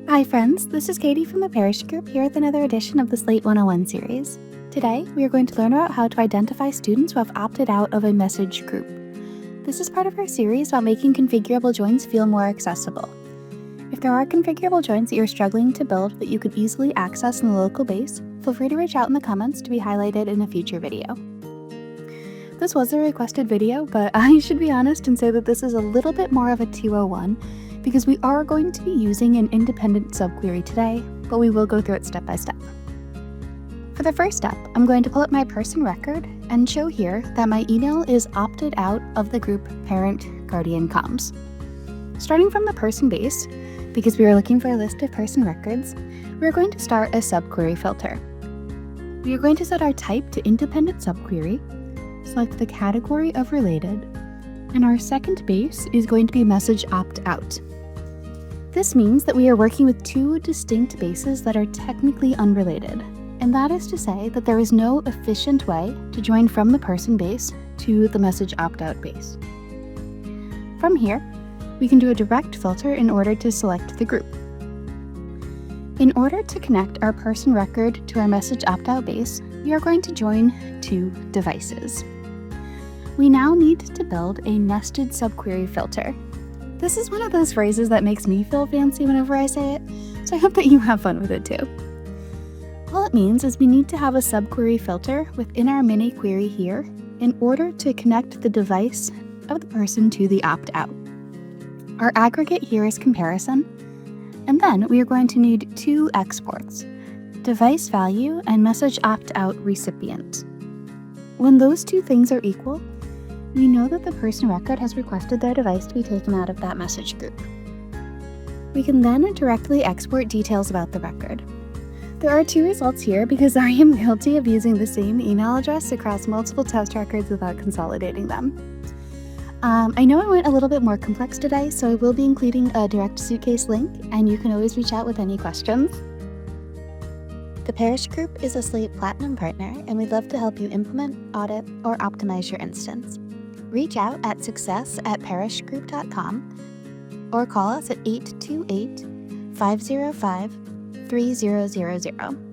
Hi friends, this is Katie from the Parish Group here with another edition of the Slate 101 series. Today, we are going to learn about how to identify students who have opted out of a message group. This is part of our series about making configurable joins feel more accessible. If there are configurable joins that you're struggling to build that you could easily access in the local base, feel free to reach out in the comments to be highlighted in a future video. This was a requested video, but I should be honest and say that this is a little bit more of a 201 because we are going to be using an independent subquery today, but we will go through it step by step. For the first step, I'm going to pull up my person record and show here that my email is opted out of the group Parent Guardian Comms. Starting from the person base, because we are looking for a list of person records, we're going to start a subquery filter. We are going to set our type to independent subquery, select the category of related, and our second base is going to be message opt-out. This means that we are working with two distinct bases that are technically unrelated, and that is to say that there is no efficient way to join from the person base to the message opt-out base. From here, we can do a direct filter in order to select the group. In order to connect our person record to our message opt-out base, we are going to join two devices. We now need to build a nested subquery filter. This is one of those phrases that makes me feel fancy whenever I say it, so I hope that you have fun with it too. All it means is we need to have a subquery filter within our mini query here in order to connect the device of the person to the opt-out. Our aggregate here is comparison, and then we are going to need two exports, device value and message opt-out recipient. When those two things are equal, we know that the person record has requested their device to be taken out of that message group. We can then directly export details about the record. There are two results here because I am guilty of using the same email address across multiple test records without consolidating them. I know I went a little bit more complex today, so I will be including a direct suitcase link, and you can always reach out with any questions. The Parish Group is a Slate Platinum partner, and we'd love to help you implement, audit, or optimize your instance. Reach out at success@parishgroup.com or call us at 828-505-3000.